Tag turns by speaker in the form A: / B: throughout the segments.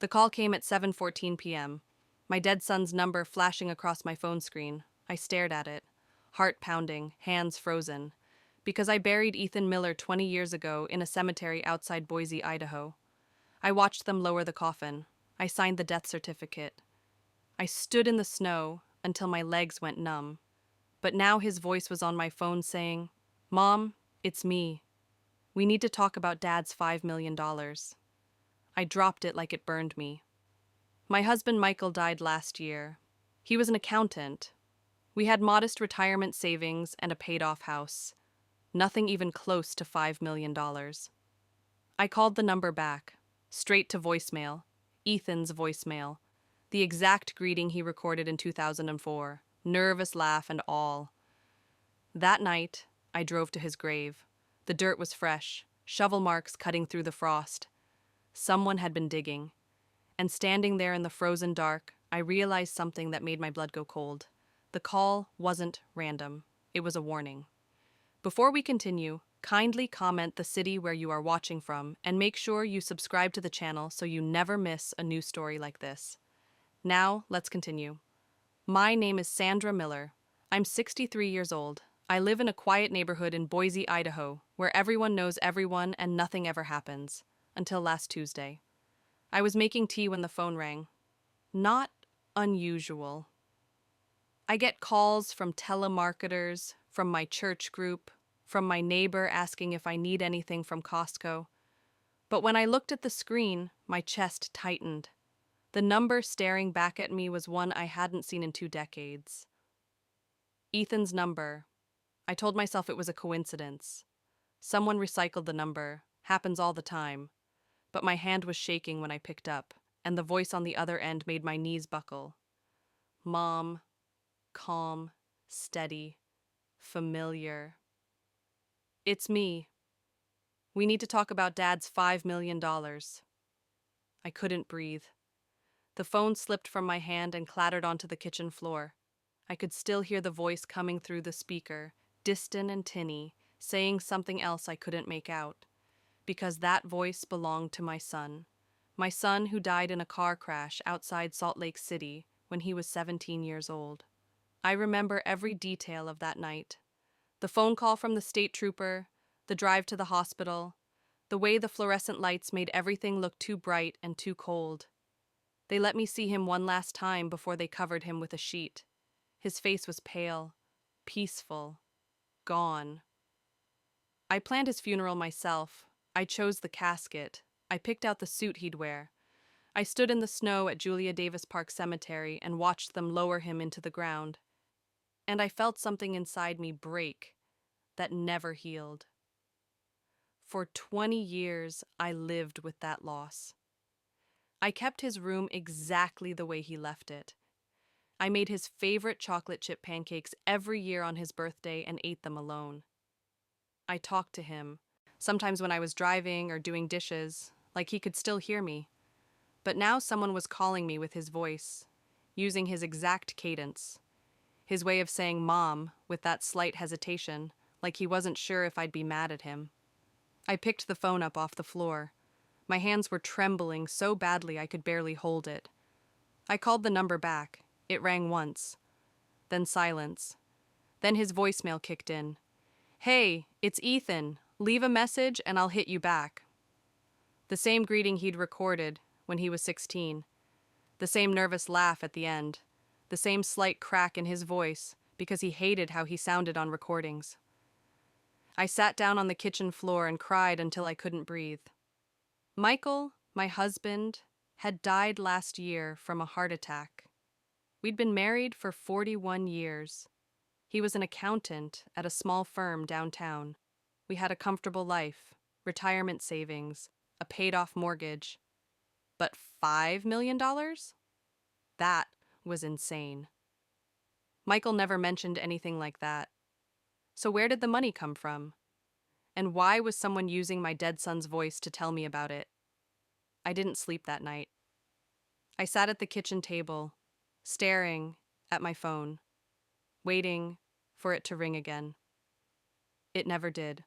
A: The call came at 7:14 p.m., my dead son's number flashing across my phone screen. I stared at it, heart pounding, hands frozen, because I buried Ethan Miller 20 years ago in a cemetery outside Boise, Idaho. I watched them lower the coffin. I signed the death certificate. I stood in the snow until my legs went numb. But now his voice was on my phone saying, "Mom, it's me. We need to talk about Dad's $5 million." I dropped it like it burned me. My husband Michael died last year. He was an accountant. We had modest retirement savings and a paid-off house. Nothing even close to $5 million. I called the number back, straight to voicemail, Ethan's voicemail, the exact greeting he recorded in 2004, nervous laugh and all. That night, I drove to his grave. The dirt was fresh, shovel marks cutting through the frost. Someone had been digging. And standing there in the frozen dark, I realized something that made my blood go cold. The call wasn't random. It was a warning. Before we continue, kindly comment the city where you are watching from and make sure you subscribe to the channel so you never miss a new story like this. Now, let's continue. My name is Sandra Miller. I'm 63 years old. I live in a quiet neighborhood in Boise, Idaho, where everyone knows everyone and nothing ever happens. Until last Tuesday. I was making tea when the phone rang. Not unusual. I get calls from telemarketers, from my church group, from my neighbor asking if I need anything from Costco. But when I looked at the screen, my chest tightened. The number staring back at me was one I hadn't seen in 2 decades. Ethan's number. I told myself it was a coincidence. Someone recycled the number. Happens all the time. But my hand was shaking when I picked up, and the voice on the other end made my knees buckle. Mom, calm, steady, familiar. It's me. We need to talk about Dad's $5 million. I couldn't breathe. The phone slipped from my hand and clattered onto the kitchen floor. I could still hear the voice coming through the speaker, distant and tinny, saying something else I couldn't make out. Because that voice belonged to my son who died in a car crash outside Salt Lake City when he was 17 years old. I remember every detail of that night. The phone call from the state trooper, the drive to the hospital, the way the fluorescent lights made everything look too bright and too cold. They let me see him one last time before they covered him with a sheet. His face was pale, peaceful, gone. I planned his funeral myself. I chose the casket. I picked out the suit he'd wear. I stood in the snow at Julia Davis Park Cemetery and watched them lower him into the ground. And I felt something inside me break that never healed. For 20 years, I lived with that loss. I kept his room exactly the way he left it. I made his favorite chocolate chip pancakes every year on his birthday and ate them alone. I talked to him. Sometimes when I was driving or doing dishes, like he could still hear me. But now someone was calling me with his voice, using his exact cadence. His way of saying "Mom" with that slight hesitation, like he wasn't sure if I'd be mad at him. I picked the phone up off the floor. My hands were trembling so badly I could barely hold it. I called the number back. It rang once. Then silence. Then his voicemail kicked in. "Hey, it's Ethan. Leave a message and I'll hit you back." The same greeting he'd recorded when he was 16. The same nervous laugh at the end. The same slight crack in his voice because he hated how he sounded on recordings. I sat down on the kitchen floor and cried until I couldn't breathe. Michael, my husband, had died last year from a heart attack. We'd been married for 41 years. He was an accountant at a small firm downtown. We had a comfortable life, retirement savings, a paid-off mortgage. But $5 million? That was insane. Michael never mentioned anything like that. So where did the money come from? And why was someone using my dead son's voice to tell me about it? I didn't sleep that night. I sat at the kitchen table, staring at my phone, waiting for it to ring again. It never did.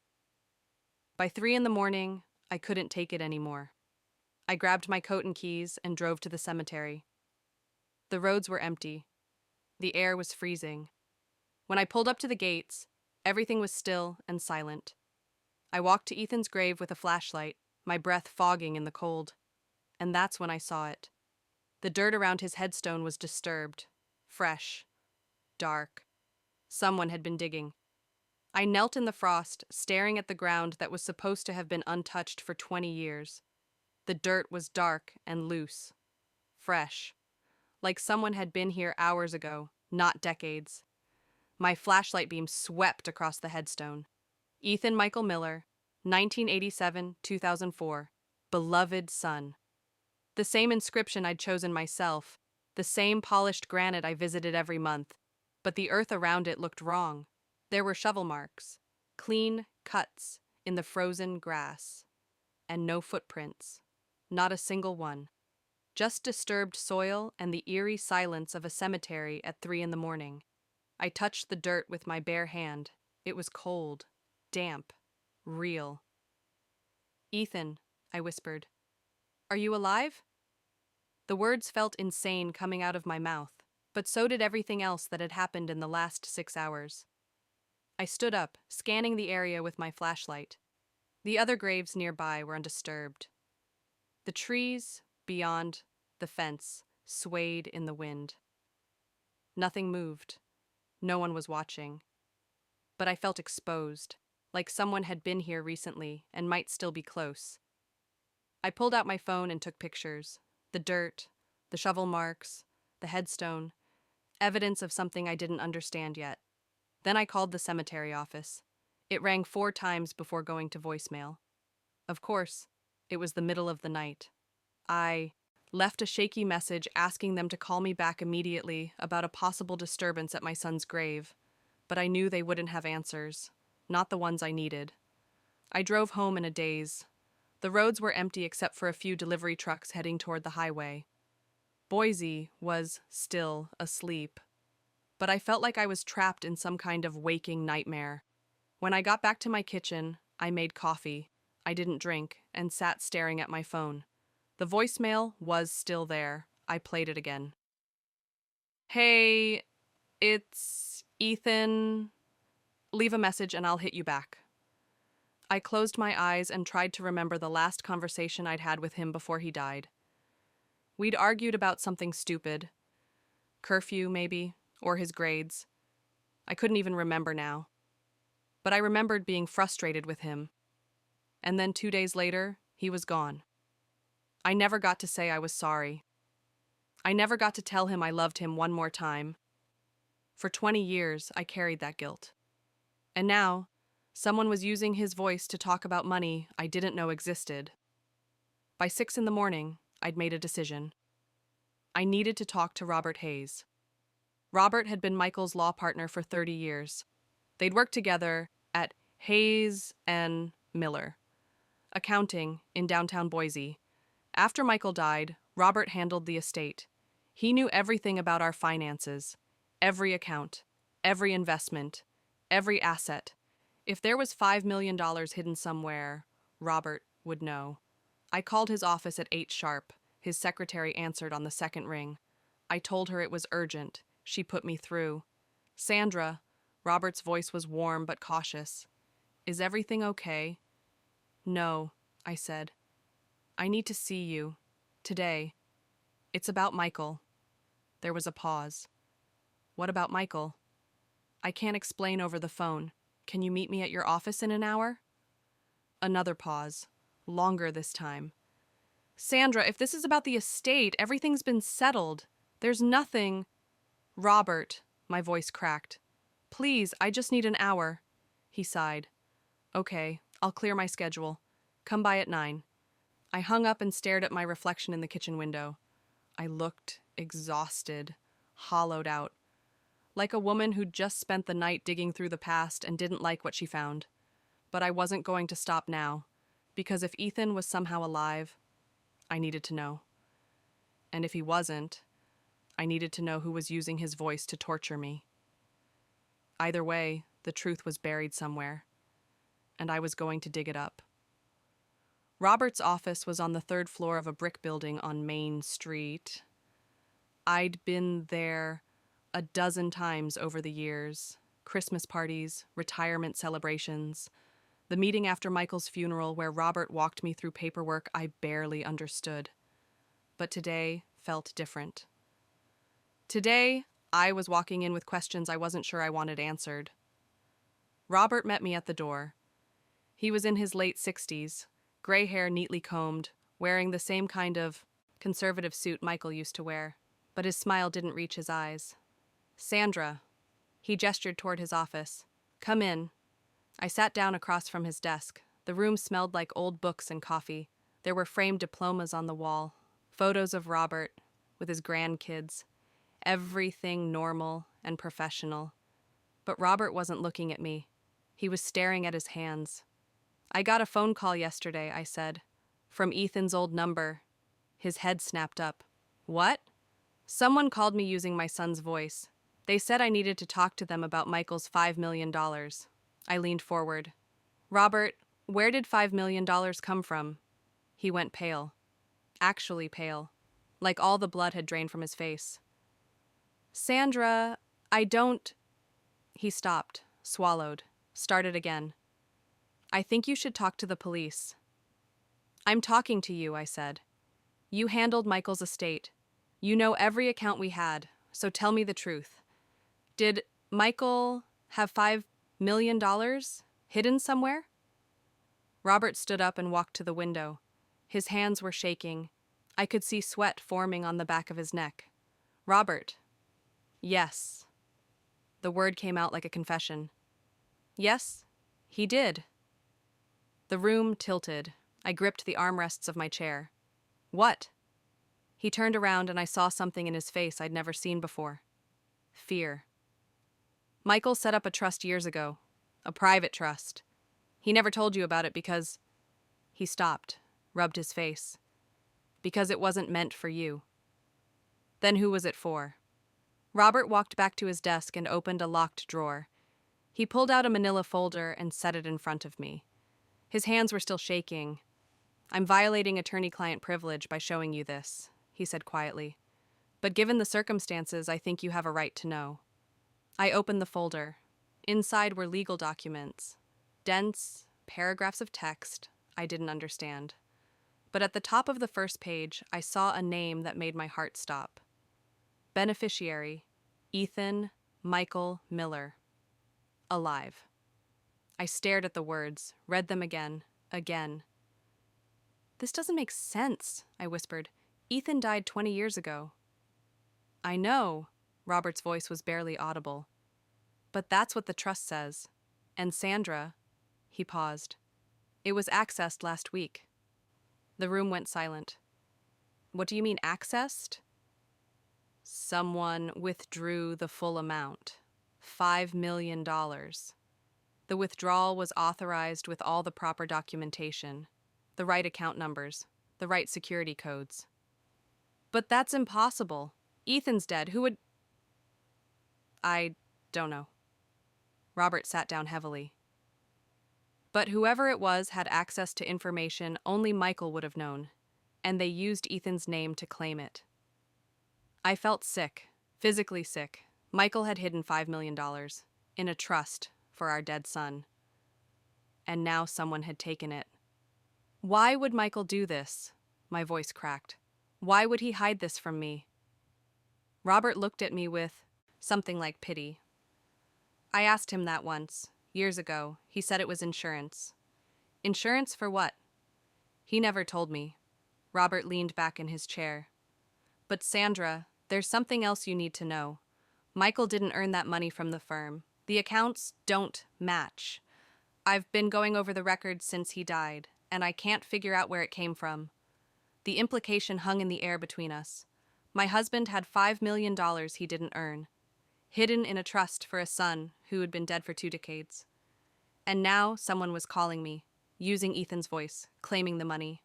A: By 3 in the morning, I couldn't take it anymore. I grabbed my coat and keys and drove to the cemetery. The roads were empty. The air was freezing. When I pulled up to the gates, everything was still and silent. I walked to Ethan's grave with a flashlight, my breath fogging in the cold. And that's when I saw it. The dirt around his headstone was disturbed, fresh, dark. Someone had been digging. I knelt in the frost, staring at the ground that was supposed to have been untouched for 20 years. The dirt was dark and loose, fresh, like someone had been here hours ago, not decades. My flashlight beam swept across the headstone. Ethan Michael Miller, 1987-2004, beloved son. The same inscription I'd chosen myself, the same polished granite I visited every month, but the earth around it looked wrong. There were shovel marks, clean cuts in the frozen grass, and no footprints, not a single one. Just disturbed soil and the eerie silence of a cemetery at 3 a.m. I touched the dirt with my bare hand. It was cold, damp, real. "Ethan," I whispered, "are you alive?" The words felt insane coming out of my mouth, but so did everything else that had happened in the last 6 hours. I stood up, scanning the area with my flashlight. The other graves nearby were undisturbed. The trees beyond the fence swayed in the wind. Nothing moved. No one was watching. But I felt exposed, like someone had been here recently and might still be close. I pulled out my phone and took pictures. The dirt, the shovel marks, the headstone, evidence of something I didn't understand yet. Then I called the cemetery office. It rang 4 times before going to voicemail. Of course, it was the middle of the night. I left a shaky message asking them to call me back immediately about a possible disturbance at my son's grave, but I knew they wouldn't have answers, not the ones I needed. I drove home in a daze. The roads were empty except for a few delivery trucks heading toward the highway. Boise was still asleep, but I felt like I was trapped in some kind of waking nightmare. When I got back to my kitchen, I made coffee. I didn't drink and sat staring at my phone. The voicemail was still there. I played it again. "Hey, it's Ethan. Leave a message and I'll hit you back." I closed my eyes and tried to remember the last conversation I'd had with him before he died. We'd argued about something stupid. Curfew, maybe, or his grades. I couldn't even remember now. But I remembered being frustrated with him. And then 2 days later, he was gone. I never got to say I was sorry. I never got to tell him I loved him one more time. For 20 years, I carried that guilt. And now, someone was using his voice to talk about money I didn't know existed. By 6 a.m, I'd made a decision. I needed to talk to Robert Hayes. Robert had been Michael's law partner for 30 years. They'd worked together at Hayes and Miller, accounting in downtown Boise. After Michael died, Robert handled the estate. He knew everything about our finances, every account, every investment, every asset. If there was $5 million hidden somewhere, Robert would know. I called his office at 8 sharp. His secretary answered on the second ring. I told her it was urgent. She put me through. "Sandra," Robert's voice was warm but cautious. "Is everything okay?" "No," I said. "I need to see you. Today. It's about Michael." There was a pause. "What about Michael?" "I can't explain over the phone. Can you meet me at your office in an hour?" Another pause. Longer this time. "Sandra, if this is about the estate, everything's been settled. There's nothing—" "Robert," my voice cracked. "Please, I just need an hour." He sighed. "Okay, I'll clear my schedule. Come by at 9. I hung up and stared at my reflection in the kitchen window. I looked exhausted, hollowed out, like a woman who'd just spent the night digging through the past and didn't like what she found. But I wasn't going to stop now, because if Ethan was somehow alive, I needed to know. And if he wasn't, I needed to know who was using his voice to torture me. Either way, the truth was buried somewhere, and I was going to dig it up. Robert's office was on the third floor of a brick building on Main Street. I'd been there a dozen times over the years. Christmas parties, retirement celebrations, the meeting after Michael's funeral where Robert walked me through paperwork I barely understood. But today felt different. Today, I was walking in with questions I wasn't sure I wanted answered. Robert met me at the door. He was in his late 60s, gray hair neatly combed, wearing the same kind of conservative suit Michael used to wear, but his smile didn't reach his eyes. "Sandra." He gestured toward his office. "Come in." I sat down across from his desk. The room smelled like old books and coffee. There were framed diplomas on the wall, photos of Robert with his grandkids. Everything normal and professional. But Robert wasn't looking at me. He was staring at his hands. "I got a phone call yesterday," I said. "From Ethan's old number." His head snapped up. "What?" "Someone called me using my son's voice. They said I needed to talk to them about Michael's $5 million. I leaned forward. "Robert, where did $5 million come from?" He went pale. Actually pale. Like all the blood had drained from his face. "Sandra, I don't..." He stopped, swallowed, started again. "I think you should talk to the police." "I'm talking to you," I said. "You handled Michael's estate. You know every account we had, so tell me the truth. Did Michael have $5 million hidden somewhere?" Robert stood up and walked to the window. His hands were shaking. I could see sweat forming on the back of his neck. "Robert." "Yes." The word came out like a confession. "Yes, he did." The room tilted. I gripped the armrests of my chair. "What?" He turned around and I saw something in his face I'd never seen before. Fear. "Michael set up a trust years ago. A private trust. He never told you about it because..." He stopped, rubbed his face. "Because it wasn't meant for you." "Then who was it for?" Robert walked back to his desk and opened a locked drawer. He pulled out a manila folder and set it in front of me. His hands were still shaking. "I'm violating attorney-client privilege by showing you this," he said quietly. "But given the circumstances, I think you have a right to know." I opened the folder. Inside were legal documents. Dense paragraphs of text I didn't understand. But at the top of the first page, I saw a name that made my heart stop. Beneficiary, Ethan Michael Miller. Alive. I stared at the words, read them again. "This doesn't make sense," I whispered. "Ethan died 20 years ago." "I know," Robert's voice was barely audible. "But that's what the trust says. And Sandra..." He paused. "It was accessed last week." The room went silent. "What do you mean accessed?" "Someone withdrew the full amount. $5 million. The withdrawal was authorized with all the proper documentation, the right account numbers, the right security codes." "But that's impossible. Ethan's dead. Who would..." "I don't know." Robert sat down heavily. "But whoever it was had access to information only Michael would have known, and they used Ethan's name to claim it." I felt sick, physically sick. Michael had hidden $5 million in a trust for our dead son. And now someone had taken it. "Why would Michael do this?" My voice cracked. "Why would he hide this from me?" Robert looked at me with something like pity. "I asked him that once, years ago. He said it was insurance." "Insurance for what?" "He never told me." Robert leaned back in his chair. "But Sandra, there's something else you need to know. Michael didn't earn that money from the firm. The accounts don't match. I've been going over the records since he died, and I can't figure out where it came from. The implication hung in the air between us. My husband had $5 million he didn't earn, hidden in a trust for a son who had been dead for 2 decades. And now someone was calling me, using Ethan's voice, claiming the money.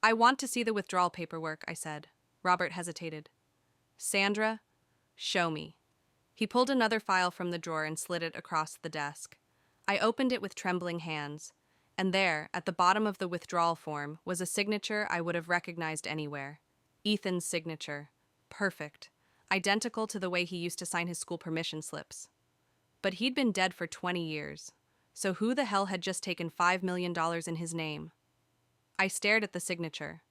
A: "I want to see the withdrawal paperwork," I said. Robert hesitated. "Sandra, show me." He pulled another file from the drawer and slid it across the desk. I opened it with trembling hands. And there, at the bottom of the withdrawal form, was a signature I would have recognized anywhere. Ethan's signature. Perfect. Identical to the way he used to sign his school permission slips. But he'd been dead for 20 years. So who the hell had just taken $5 million in his name? I stared at the signature.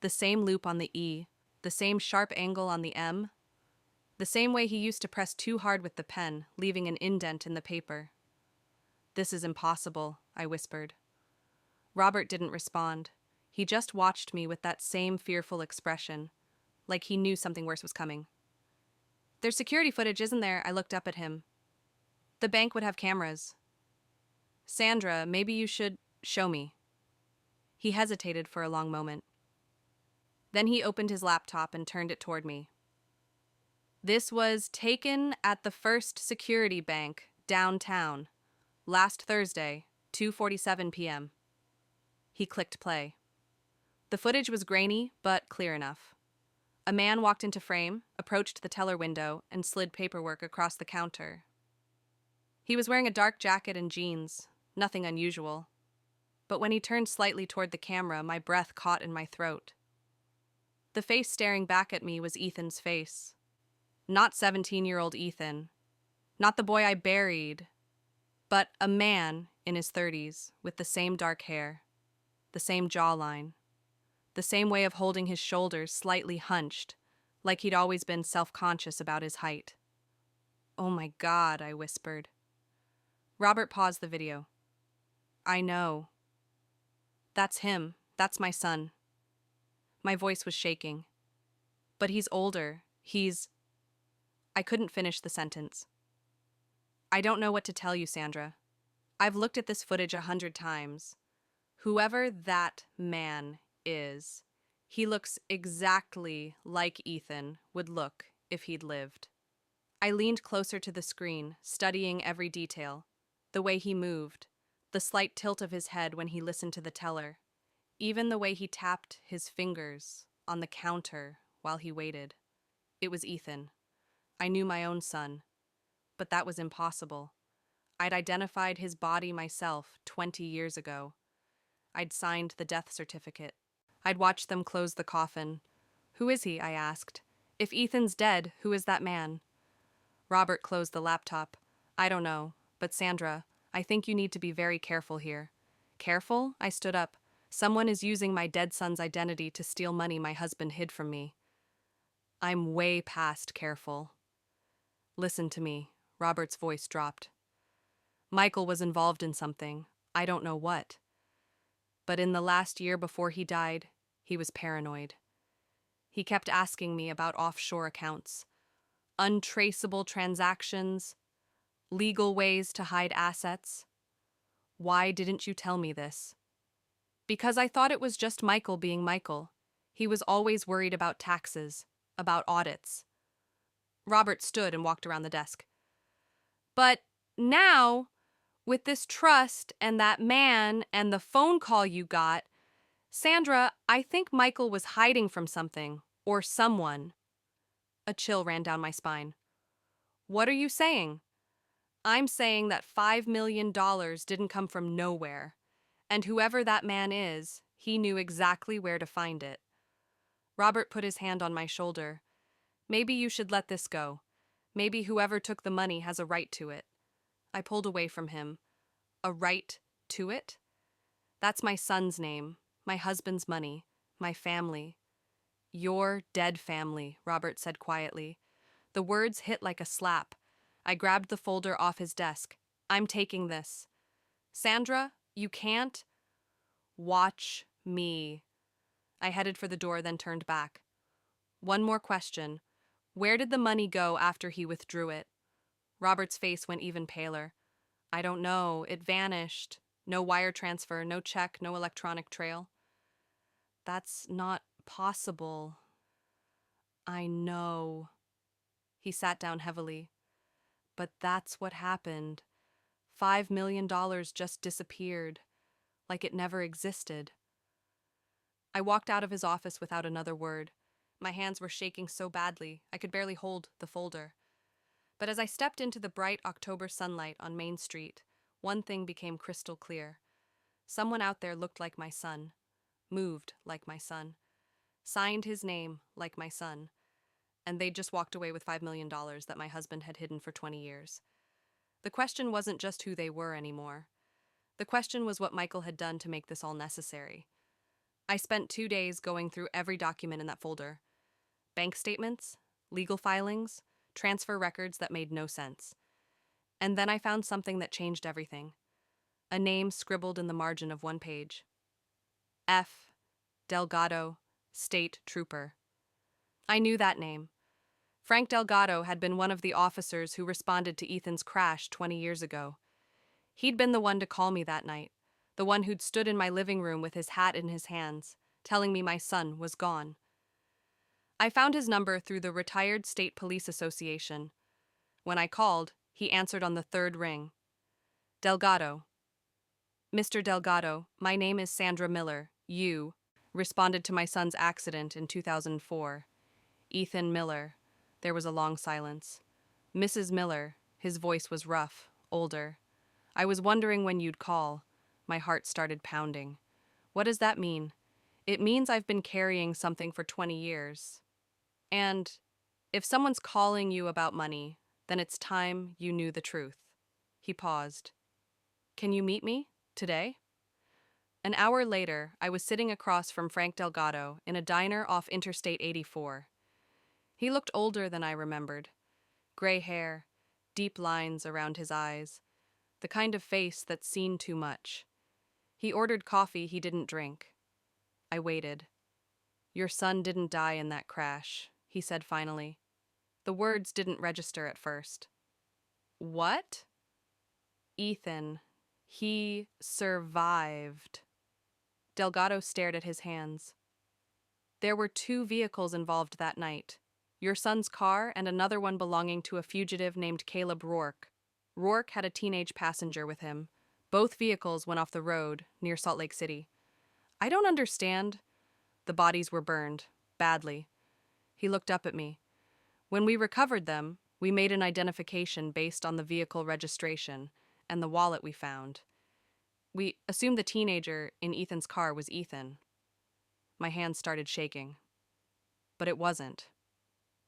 A: The same loop on the E, the same sharp angle on the M, the same way he used to press too hard with the pen, leaving an indent in the paper. "This is impossible," I whispered. Robert didn't respond. He just watched me with that same fearful expression, like he knew something worse was coming. "There's security footage, isn't there?" I looked up at him. "The bank would have cameras." "Sandra, maybe you should show me." He hesitated for a long moment. Then he opened his laptop and turned it toward me. "This was taken at the First Security Bank, downtown, last Thursday, 2:47 p.m. He clicked play. The footage was grainy, but clear enough. A man walked into frame, approached the teller window, and slid paperwork across the counter. He was wearing a dark jacket and jeans, nothing unusual. But when he turned slightly toward the camera, my breath caught in my throat. The face staring back at me was Ethan's face. Not 17-year-old Ethan. Not the boy I buried. But a man in his 30s with the same dark hair, the same jawline, the same way of holding his shoulders slightly hunched, like he'd always been self-conscious about his height. "Oh my God," I whispered. Robert paused the video. "I know. That's him. That's my son." My voice was shaking. "But he's older. I couldn't finish the sentence. "I don't know what to tell you, Sandra. I've looked at this footage 100 times. Whoever that man is, he looks exactly like Ethan would look if he'd lived." I leaned closer to the screen, studying every detail. The way he moved, the slight tilt of his head when he listened to the teller, even the way he tapped his fingers on the counter while he waited. It was Ethan. I knew my own son. But that was impossible. I'd identified his body myself 20 years ago. I'd signed the death certificate. I'd watched them close the coffin. "Who is he?" I asked. "If Ethan's dead, who is that man?" Robert closed the laptop. "I don't know. But Sandra, I think you need to be very careful here." "Careful?" I stood up. "Someone is using my dead son's identity to steal money my husband hid from me." "I'm way past careful." "Listen to me." Robert's voice dropped. "Michael was involved in something. I don't know what. But in the last year before he died, he was paranoid. He kept asking me about offshore accounts, untraceable transactions, legal ways to hide assets. Why didn't you tell me this?" "Because I thought it was just Michael being Michael. He was always worried about taxes, about audits." Robert stood and walked around the desk. "But now, with this trust and that man and the phone call you got, Sandra, I think Michael was hiding from something, or someone." A chill ran down my spine. "What are you saying?" "I'm saying that $5 million didn't come from nowhere, and whoever that man is, he knew exactly where to find it." Robert put his hand on my shoulder. "Maybe you should let this go. Maybe whoever took the money has a right to it." I pulled away from him. "A right to it?" "That's my son's name, my husband's money, my family." "Your dead family," Robert said quietly. The words hit like a slap. I grabbed the folder off his desk. "I'm taking this." "Sandra, you can't." "Watch me." I headed for the door, then turned back. "One more question. Where did the money go after he withdrew it?" Robert's face went even paler. "I don't know. It vanished. No wire transfer, no check, no electronic trail." "That's not possible." "I know." He sat down heavily. "But that's what happened. $5 million just disappeared, like it never existed." I walked out of his office without another word. My hands were shaking so badly, I could barely hold the folder. But as I stepped into the bright October sunlight on Main Street, one thing became crystal clear. Someone out there looked like my son, moved like my son, signed his name like my son, and they'd just walked away with $5 million that my husband had hidden for 20 years. The question wasn't just who they were anymore. The question was what Michael had done to make this all necessary. I spent 2 days going through every document in that folder. Bank statements, legal filings, transfer records that made no sense. And then I found something that changed everything. A name scribbled in the margin of one page. F. Delgado, State Trooper. I knew that name. Frank Delgado had been one of the officers who responded to Ethan's crash 20 years ago. He'd been the one to call me that night, the one who'd stood in my living room with his hat in his hands, telling me my son was gone. I found his number through the Retired State Police Association. When I called, he answered on the third ring. Delgado. Mr. Delgado, my name is Sandra Miller. You responded to my son's accident in 2004. Ethan Miller. There was a long silence. Mrs. Miller. His voice was rough, older. I was wondering when you'd call. My heart started pounding. What does that mean? It means I've been carrying something for 20 years. And if someone's calling you about money, then it's time you knew the truth. He paused. Can you meet me? Today? An hour later, I was sitting across from Frank Delgado in a diner off Interstate 84. He looked older than I remembered. Gray hair, deep lines around his eyes, the kind of face that's seen too much. He ordered coffee he didn't drink. I waited. Your son didn't die in that crash, he said finally. The words didn't register at first. What? Ethan. He survived. Delgado stared at his hands. There were 2 vehicles involved that night. Your son's car and another one belonging to a fugitive named Caleb Rourke. Rourke had a teenage passenger with him. Both vehicles went off the road near Salt Lake City. I don't understand. The bodies were burned, badly. He looked up at me. When we recovered them, we made an identification based on the vehicle registration and the wallet we found. We assumed the teenager in Ethan's car was Ethan. My hands started shaking. But it wasn't.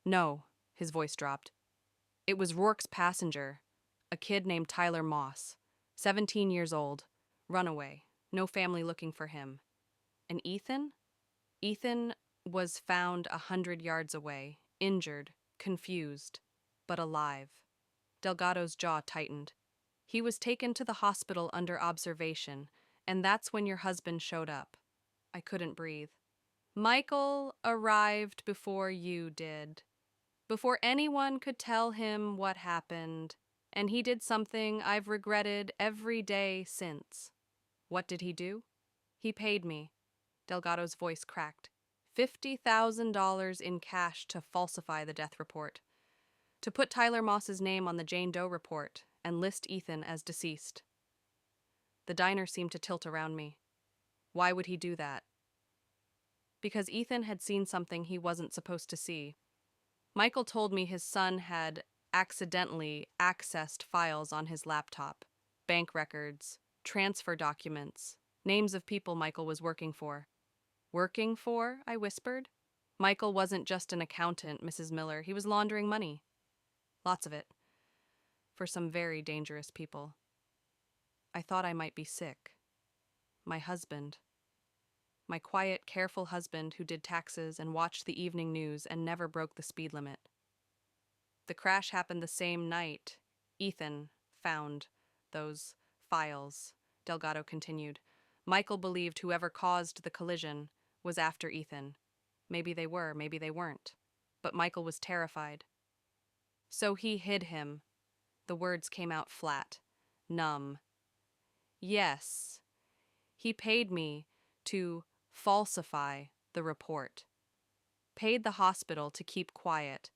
A: No, his voice dropped. It was Rourke's passenger, a kid named Tyler Moss, 17 years old, runaway, no family looking for him. And Ethan? Ethan was found 100 yards away, injured, confused, but alive. Delgado's jaw tightened. He was taken to the hospital under observation, and that's when your husband showed up. I couldn't breathe. Michael arrived before you did. Before anyone could tell him what happened, and he did something I've regretted every day since. What did he do? He paid me. Delgado's voice cracked. $50,000 in cash to falsify the death report. To put Tyler Moss's name on the Jane Doe report and list Ethan as deceased. The diner seemed to tilt around me. Why would he do that? Because Ethan had seen something he wasn't supposed to see. Michael told me his son had accidentally accessed files on his laptop, bank records, transfer documents, names of people Michael was working for. Working for? I whispered. Michael wasn't just an accountant, Mrs. Miller. He was laundering money. Lots of it. For some very dangerous people. I thought I might be sick. My husband. My quiet, careful husband who did taxes and watched the evening news and never broke the speed limit. The crash happened the same night Ethan found those files, Delgado continued. Michael believed whoever caused the collision was after Ethan. Maybe they were, maybe they weren't. But Michael was terrified. So he hid him. The words came out flat, numb. Yes. He paid me to falsify the report. Paid the hospital to keep quiet.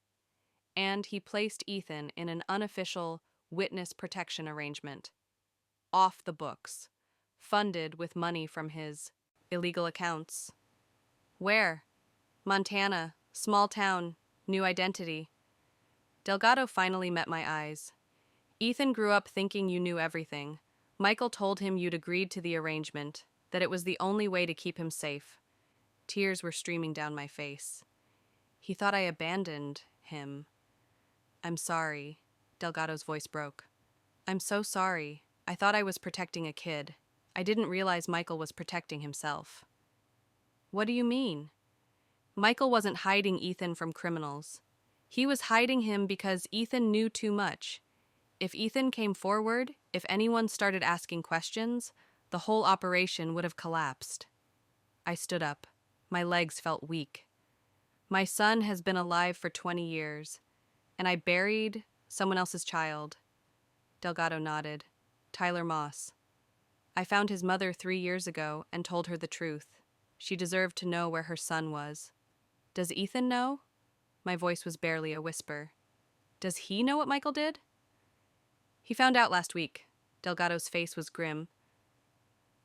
A: And he placed Ethan in an unofficial witness protection arrangement. Off the books. Funded with money from his illegal accounts. Where? Montana, small town, new identity. Delgado finally met my eyes. Ethan grew up thinking you knew everything. Michael told him you'd agreed to the arrangement, that it was the only way to keep him safe. Tears were streaming down my face. He thought I abandoned him. I'm sorry. Delgado's voice broke. I'm so sorry. I thought I was protecting a kid. I didn't realize Michael was protecting himself. What do you mean? Michael wasn't hiding Ethan from criminals. He was hiding him because Ethan knew too much. If Ethan came forward, if anyone started asking questions, the whole operation would have collapsed. I stood up. My legs felt weak. My son has been alive for 20 years, and I buried someone else's child. Delgado nodded. Tyler Moss. I found his mother 3 years ago and told her the truth. She deserved to know where her son was. Does Ethan know? My voice was barely a whisper. Does he know what Michael did? He found out last week. Delgado's face was grim.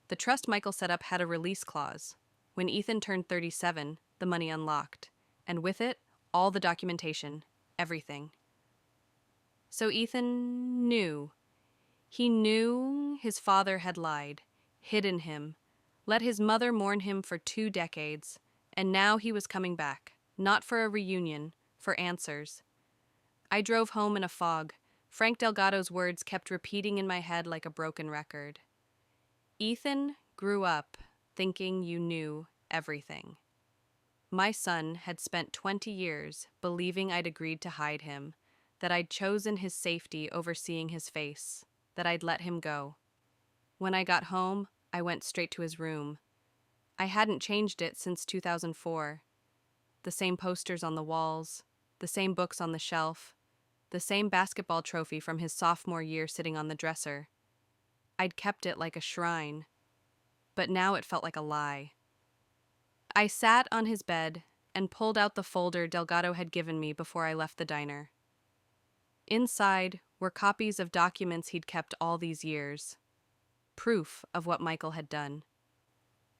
A: The trust Michael set up had a release clause. When Ethan turned 37, the money unlocked, and with it, all the documentation, everything. So Ethan knew. He knew his father had lied, hidden him, let his mother mourn him for 2 decades, and now he was coming back, not for a reunion, for answers. I drove home in a fog. Frank Delgado's words kept repeating in my head like a broken record. Ethan grew up thinking you knew everything. My son had spent 20 years believing I'd agreed to hide him, that I'd chosen his safety over seeing his face, that I'd let him go. When I got home, I went straight to his room. I hadn't changed it since 2004. The same posters on the walls, the same books on the shelf, the same basketball trophy from his sophomore year sitting on the dresser. I'd kept it like a shrine, but now it felt like a lie. I sat on his bed and pulled out the folder Delgado had given me before I left the diner. Inside were copies of documents he'd kept all these years, proof of what Michael had done.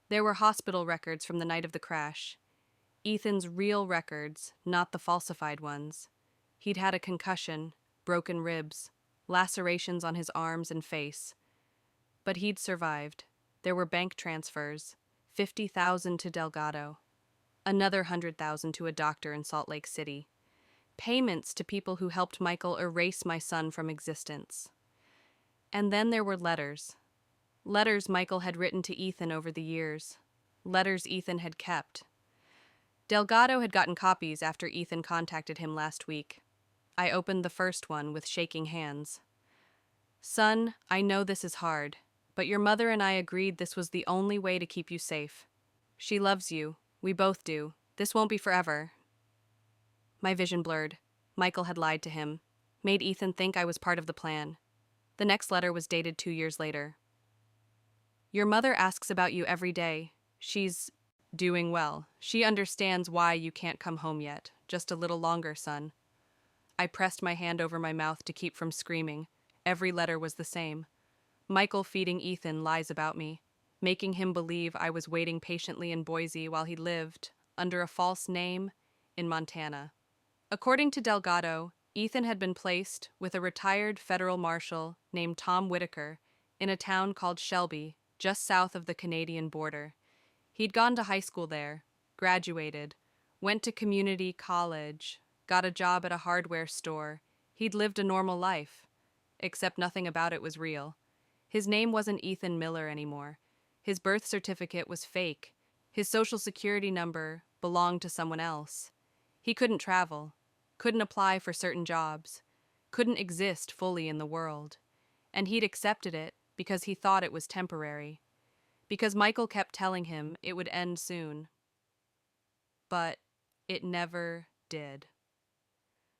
A: There were hospital records from the night of the crash, Ethan's real records, not the falsified ones. He'd had a concussion, broken ribs, lacerations on his arms and face. But he'd survived. There were bank transfers, $50,000 to Delgado, another $100,000 to a doctor in Salt Lake City. Payments to people who helped Michael erase my son from existence. And then there were letters. Letters Michael had written to Ethan over the years. Letters Ethan had kept. Delgado had gotten copies after Ethan contacted him last week. I opened the first one with shaking hands. Son, I know this is hard, but your mother and I agreed this was the only way to keep you safe. She loves you. We both do. This won't be forever. My vision blurred. Michael had lied to him, made Ethan think I was part of the plan. The next letter was dated 2 years later. Your mother asks about you every day. She's doing well. She understands why you can't come home yet. Just a little longer, son. I pressed my hand over my mouth to keep from screaming. Every letter was the same. Michael feeding Ethan lies about me, making him believe I was waiting patiently in Boise while he lived, under a false name, in Montana. According to Delgado, Ethan had been placed with a retired federal marshal named Tom Whitaker in a town called Shelby, just south of the Canadian border. He'd gone to high school there, graduated, went to community college, got a job at a hardware store. He'd lived a normal life, except nothing about it was real. His name wasn't Ethan Miller anymore. His birth certificate was fake. His social security number belonged to someone else. He couldn't travel, couldn't apply for certain jobs, couldn't exist fully in the world. And he'd accepted it because he thought it was temporary, because Michael kept telling him it would end soon. But it never did.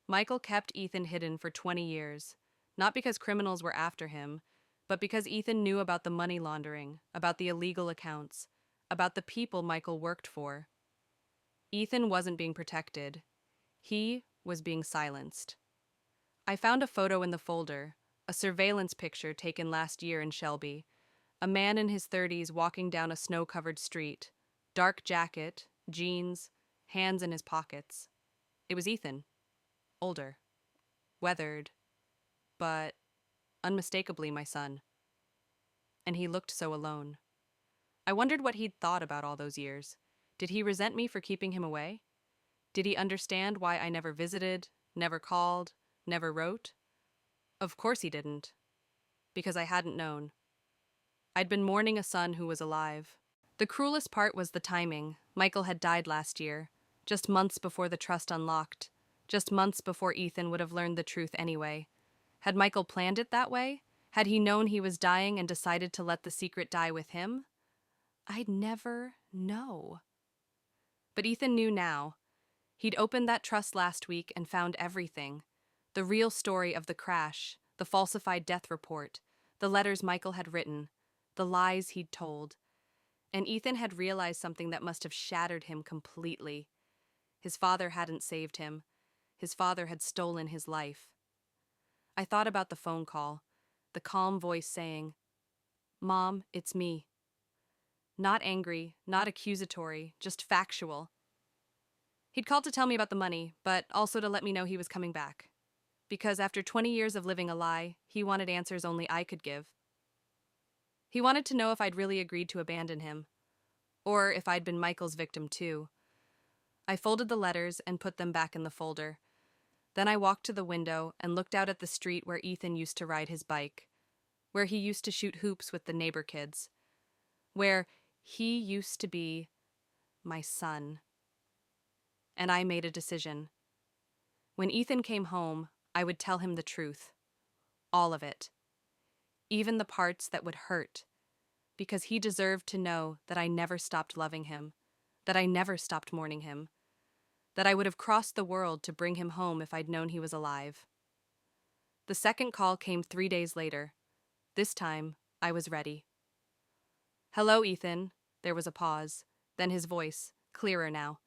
A: Michael kept Ethan hidden for 20 years, not because criminals were after him, but because Ethan knew about the money laundering, about the illegal accounts, about the people Michael worked for. Ethan wasn't being protected. He was being silenced. I found a photo in the folder, a surveillance picture taken last year in Shelby. A man in his 30s walking down a snow-covered street, dark jacket, jeans, hands in his pockets. It was Ethan. Older. Weathered. But unmistakably my son. and he looked so alone. I wondered what he'd thought about all those years. Did he resent me for keeping him away? Did he understand why I never visited, never called, never wrote? Of course he didn't, because I hadn't known. I'd been mourning a son who was alive. The cruelest part was the timing. Michael had died last year, just months before the trust unlocked, just months before Ethan would have learned the truth anyway. Had Michael planned it that way? Had he known he was dying and decided to let the secret die with him? I'd never know. But Ethan knew now. He'd opened that trust last week and found everything. The real story of the crash, the falsified death report, the letters Michael had written, the lies he'd told. And Ethan had realized something that must have shattered him completely. His father hadn't saved him. His father had stolen his life. I thought about the phone call, the calm voice saying, "Mom, it's me." Not angry, not accusatory, just factual. He'd called to tell me about the money, but also to let me know he was coming back. Because after 20 years of living a lie, he wanted answers only I could give. He wanted to know if I'd really agreed to abandon him, or if I'd been Michael's victim too. I folded the letters and put them back in the folder. Then I walked to the window and looked out at the street where Ethan used to ride his bike, where he used to shoot hoops with the neighbor kids, where he used to be my son. And I made a decision. When Ethan came home, I would tell him the truth. All of it. Even the parts that would hurt. Because he deserved to know that I never stopped loving him, that I never stopped mourning him, that I would have crossed the world to bring him home if I'd known he was alive. The second call came 3 days later. This time, I was ready. "Hello, Ethan." There was a pause, then his voice, clearer now.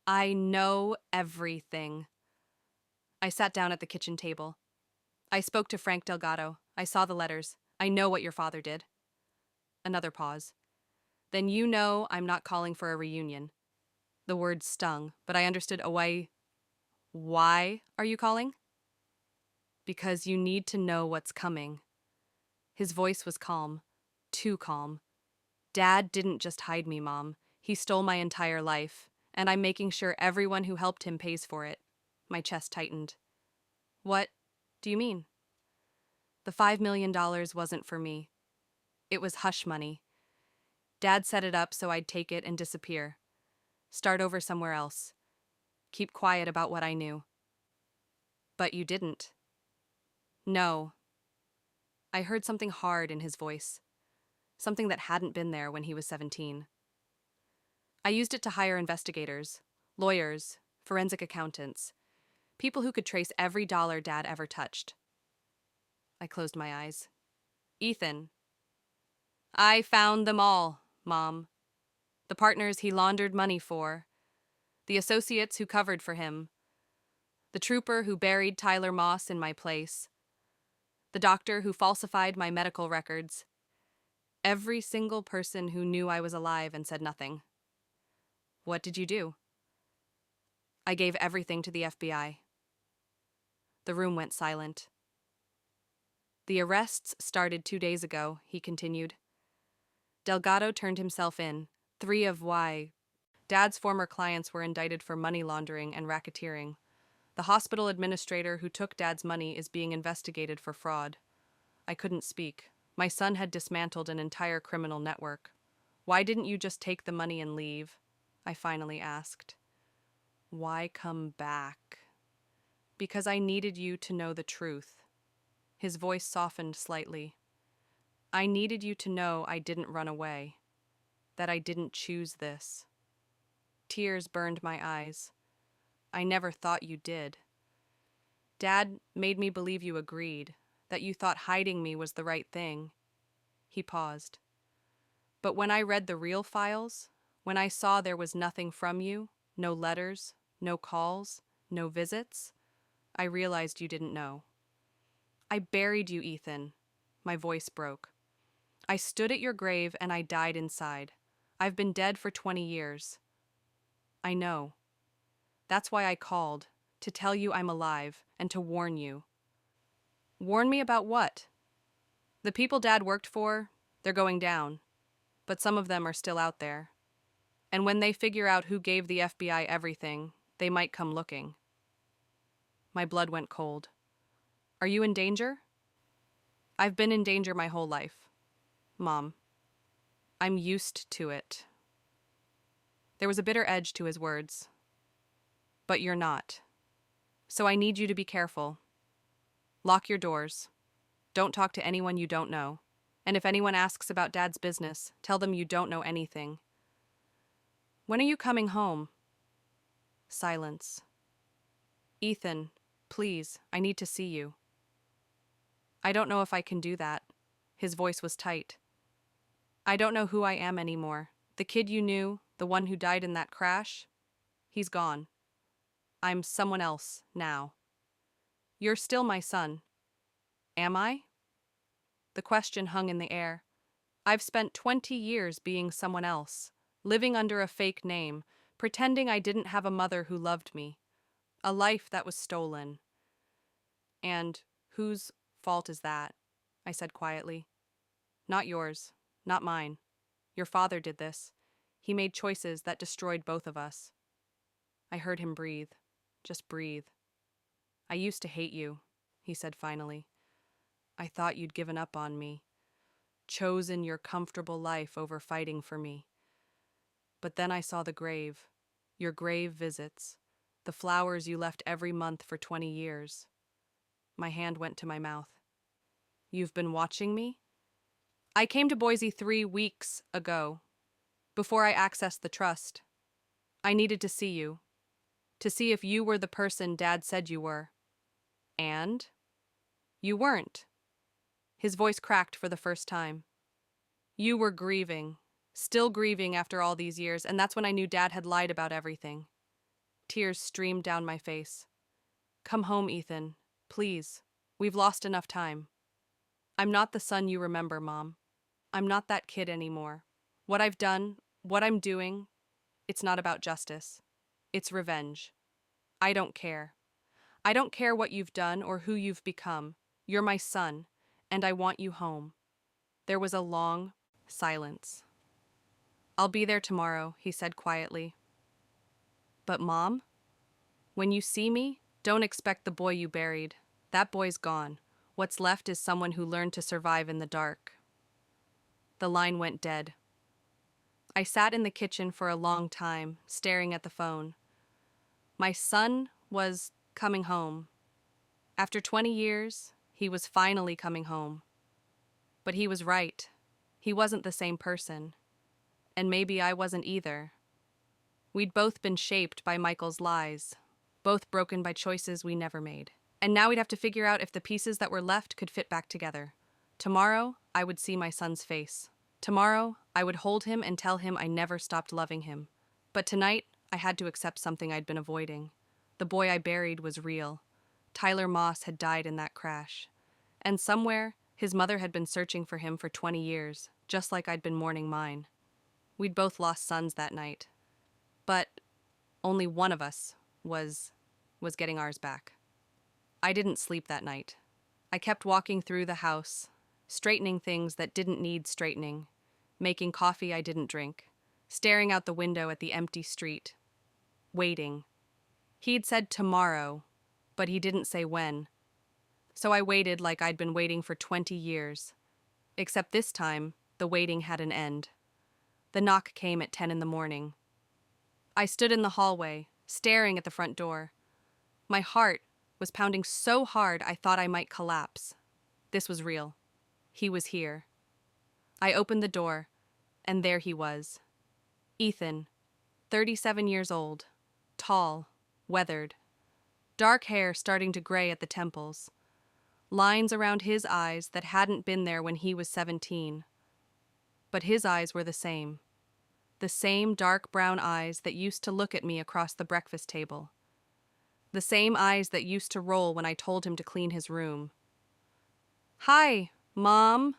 A: I know everything." I sat down at the kitchen table. "I spoke to Frank Delgado. I saw the letters. I know what your father did." Another pause. "Then you know I'm not calling for a reunion." The words stung, but I understood Why are you calling? "Because you need to know what's coming." His voice was calm. Too calm. "Dad didn't just hide me, Mom. He stole my entire life, and I'm making sure everyone who helped him pays for it." My chest tightened. "What do you mean?" "The $5 million wasn't for me. It was hush money. Dad set it up so I'd take it and disappear. Start over somewhere else. Keep quiet about what I knew." "But you didn't." "No." I heard something hard in his voice. Something that hadn't been there when he was 17. "I used it to hire investigators, lawyers, forensic accountants, people who could trace every dollar Dad ever touched." I closed my eyes. "Ethan." "I found them all, Mom. The partners he laundered money for, the associates who covered for him, the trooper who buried Tyler Moss in my place, the doctor who falsified my medical records, every single person who knew I was alive and said nothing." "What did you do?" "I gave everything to the FBI." The room went silent. "The arrests started 2 days ago," he continued. "Delgado turned himself in. 3 of Dad's former clients were indicted for money laundering and racketeering. The hospital administrator who took Dad's money is being investigated for fraud." I couldn't speak. My son had dismantled an entire criminal network. "Why didn't you just take the money and leave?" I finally asked. "Why come back?" "Because I needed you to know the truth." His voice softened slightly. "I needed you to know I didn't run away, that I didn't choose this." Tears burned my eyes. "I never thought you did. Dad made me believe you agreed, that you thought hiding me was the right thing." He paused. "But when I read the real files, when I saw there was nothing from you, no letters, no calls, no visits, I realized you didn't know. I buried you, Ethan." My voice broke. "I stood at your grave and I died inside. I've been dead for 20 years. I know. That's why I called, to tell you I'm alive and to warn you." "Warn me about what?" The people Dad worked for, they're going down, but some of them are still out there. And when they figure out who gave the FBI everything, they might come looking. My blood went cold. Are you in danger? I've been in danger my whole life. Mom, I'm used to it. There was a bitter edge to his words. But you're not. So I need you to be careful. Lock your doors. Don't talk to anyone you don't know. And if anyone asks about Dad's business, tell them you don't know anything. When are you coming home? Silence. Ethan, please, I need to see you. I don't know if I can do that. His voice was tight. I don't know who I am anymore. The kid you knew, the one who died in that crash, he's gone. I'm someone else now. You're still my son. Am I? The question hung in the air. I've spent 20 years being someone else, living under a fake name, pretending I didn't have a mother who loved me. A life that was stolen. And whose fault is that? I said quietly. Not yours, not mine. Your father did this. He made choices that destroyed both of us. I heard him breathe. Just breathe. I used to hate you, he said finally. I thought you'd given up on me, chosen your comfortable life over fighting for me. But then I saw the grave, your grave visits, the flowers you left every month for 20 years. My hand went to my mouth. You've been watching me? I came to Boise 3 weeks ago, before I accessed the trust. I needed to see you, to see if you were the person Dad said you were. And? You weren't. His voice cracked for the first time. You were grieving, still grieving after all these years, and that's when I knew Dad had lied about everything. Tears streamed down my face. Come home, Ethan. Please. We've lost enough time. I'm not the son you remember, Mom. I'm not that kid anymore. What I've done, what I'm doing, it's not about justice. It's revenge. I don't care. I don't care what you've done or who you've become. You're my son, and I want you home. There was a long silence. I'll be there tomorrow, he said quietly. But Mom, when you see me, don't expect the boy you buried. That boy's gone. What's left is someone who learned to survive in the dark. The line went dead. I sat in the kitchen for a long time, staring at the phone. My son was coming home. After 20 years, he was finally coming home. But he was right. He wasn't the same person. And maybe I wasn't either. We'd both been shaped by Michael's lies, both broken by choices we never made. And now we'd have to figure out if the pieces that were left could fit back together. Tomorrow, I would see my son's face. Tomorrow, I would hold him and tell him I never stopped loving him. But tonight, I had to accept something I'd been avoiding. The boy I buried was real. Tyler Moss had died in that crash. And somewhere, his mother had been searching for him for 20 years, just like I'd been mourning mine. We'd both lost sons that night. But only one of us was getting ours back. I didn't sleep that night. I kept walking through the house, straightening things that didn't need straightening, making coffee I didn't drink, staring out the window at the empty street, waiting. He'd said tomorrow, but he didn't say when. So I waited like I'd been waiting for 20 years. Except this time, the waiting had an end. The knock came at 10 in the morning. I stood in the hallway, staring at the front door. My heart was pounding so hard I thought I might collapse. This was real. He was here. I opened the door, and there he was. Ethan, 37 years old, tall, weathered, dark hair starting to gray at the temples, lines around his eyes that hadn't been there when he was 17. But his eyes were the same dark brown eyes that used to look at me across the breakfast table. The same eyes that used to roll when I told him to clean his room. Hi, Mom.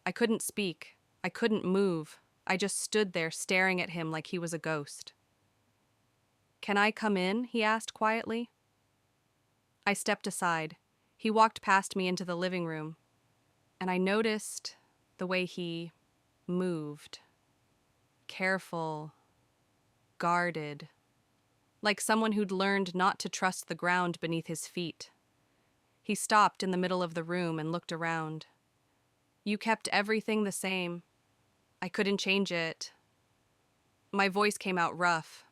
A: I couldn't speak. I couldn't move. I just stood there staring at him like he was a ghost. Can I come in? He asked quietly. I stepped aside. He walked past me into the living room. and I noticed the way he moved. Careful, guarded, like someone who'd learned not to trust the ground beneath his feet. He stopped in the middle of the room and looked around. You kept everything the same. I couldn't change it. My voice came out rough.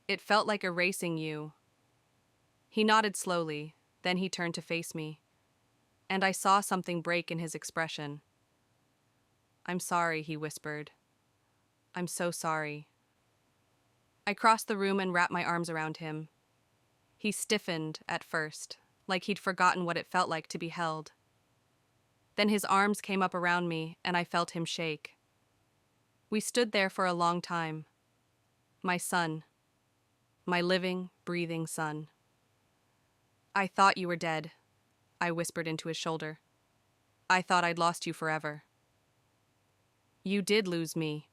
A: It felt like erasing you. He nodded slowly, then he turned to face me, and I saw something break in his expression. "I'm sorry," he whispered. "I'm so sorry." I crossed the room and wrapped my arms around him. He stiffened at first, like he'd forgotten what it felt like to be held. Then his arms came up around me, and I felt him shake. We stood there for a long time. My son. My living, breathing son. "I thought you were dead," I whispered into his shoulder. "I thought I'd lost you forever." "You did lose me."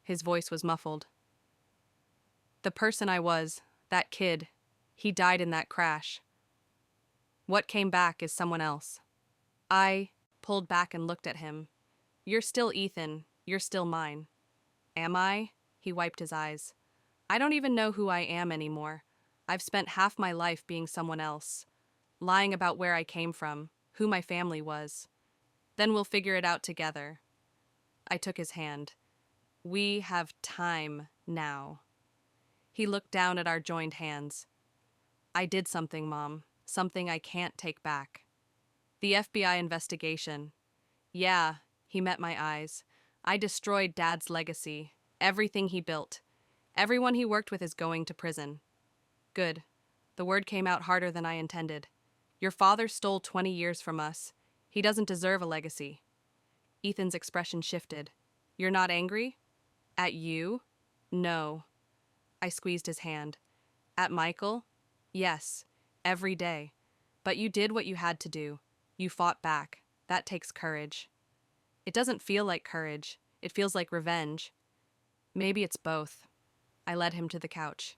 A: His voice was muffled. "The person I was, that kid, he died in that crash. What came back is someone else." I pulled back and looked at him. "You're still Ethan. You're still mine." "Am I?" He wiped his eyes. "I don't even know who I am anymore. I've spent half my life being someone else, lying about where I came from, who my family was. Then we'll figure it out together." I took his hand. "We have time now." He looked down at our joined hands. "I did something, Mom. Something I can't take back." "The FBI investigation." "Yeah," he met my eyes. "I destroyed Dad's legacy. Everything he built. Everyone he worked with is going to prison." "Good." The word came out harder than I intended. "Your father stole 20 years from us. He doesn't deserve a legacy." Ethan's expression shifted. "You're not angry?" "At you?" "No." I squeezed his hand. "At Michael?" "Yes. Every day. But you did what you had to do. You fought back. That takes courage." "It doesn't feel like courage. It feels like revenge." "Maybe it's both." I led him to the couch.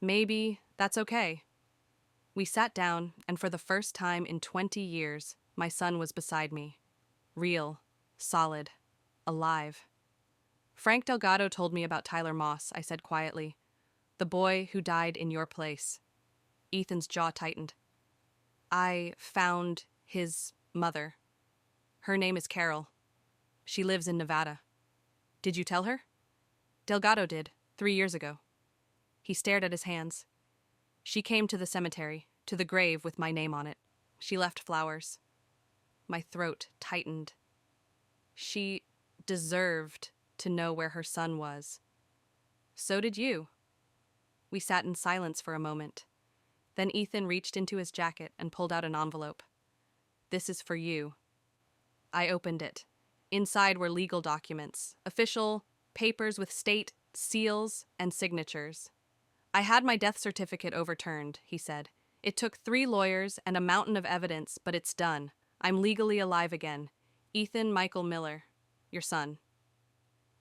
A: "Maybe that's okay." We sat down, and for the first time in 20 years, my son was beside me. Real, solid, alive. "Frank Delgado told me about Tyler Moss," I said quietly. "The boy who died in your place." Ethan's jaw tightened. "I found his mother. Her name is Carol. She lives in Nevada." "Did you tell her?" "Delgado did, 3 years ago." He stared at his hands. "She came to the cemetery, to the grave with my name on it. She left flowers." My throat tightened. She deserved to know where her son was. So did you. We sat in silence for a moment. Then Ethan reached into his jacket and pulled out an envelope. "This is for you." I opened it. Inside were legal documents, official papers with state seals and signatures. "I had my death certificate overturned," he said. "It took 3 lawyers and a mountain of evidence, but it's done. I'm legally alive again. Ethan Michael Miller, your son."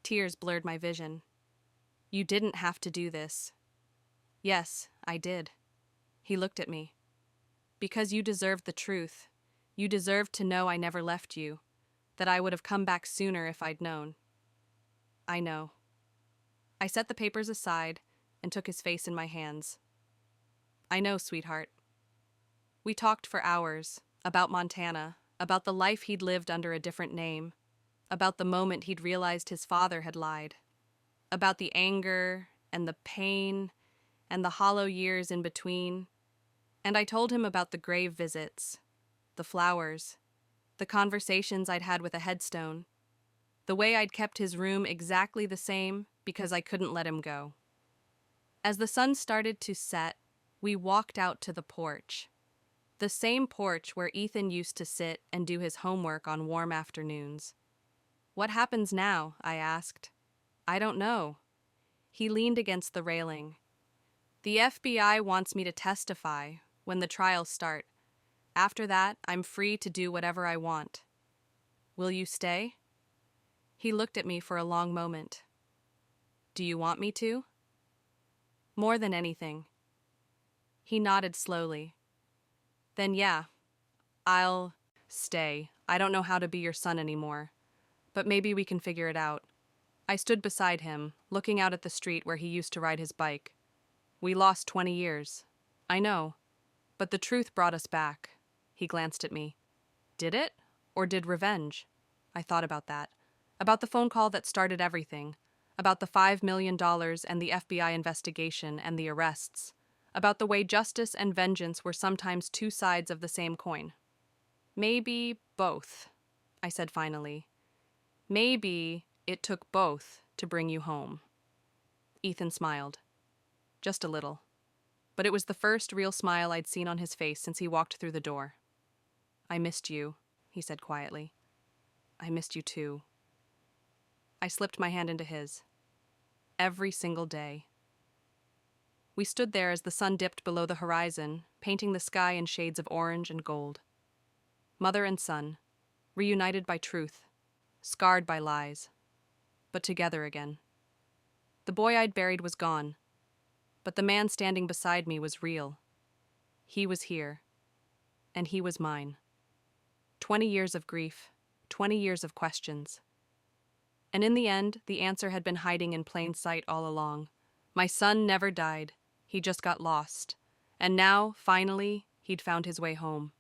A: Tears blurred my vision. "You didn't have to do this." "Yes, I did." He looked at me. "Because you deserved the truth. You deserved to know I never left you, that I would have come back sooner if I'd known." "I know." I set the papers aside and took his face in my hands. "I know, sweetheart." We talked for hours, about Montana, about the life he'd lived under a different name, about the moment he'd realized his father had lied, about the anger and the pain and the hollow years in between. And I told him about the grave visits, the flowers, the conversations I'd had with a headstone, the way I'd kept his room exactly the same because I couldn't let him go. As the sun started to set, we walked out to the porch. The same porch where Ethan used to sit and do his homework on warm afternoons. "What happens now?" I asked. "I don't know." He leaned against the railing. "The FBI wants me to testify when the trials start. After that, I'm free to do whatever I want." "Will you stay?" He looked at me for a long moment. "Do you want me to?" "More than anything." He nodded slowly. "Then yeah, I'll stay." I don't know how to be your son anymore, but maybe we can figure it out. I stood beside him, looking out at the street where he used to ride his bike. We lost 20 years. I know, but the truth brought us back. He glanced at me. Did it? Or did revenge? I thought about that. About the phone call that started everything. About the $5 million and the FBI investigation and the arrests. About the way justice and vengeance were sometimes two sides of the same coin. Maybe both, I said finally. Maybe it took both to bring you home. Ethan smiled. Just a little. But it was the first real smile I'd seen on his face since he walked through the door. I missed you, he said quietly. I missed you too. I slipped my hand into his. Every single day. We stood there as the sun dipped below the horizon, painting the sky in shades of orange and gold. Mother and son, reunited by truth, scarred by lies, but together again. The boy I'd buried was gone, but the man standing beside me was real. He was here, and he was mine. 20 years of grief, 20 years of questions. And in the end, the answer had been hiding in plain sight all along. My son never died. He just got lost. And now, finally, he'd found his way home.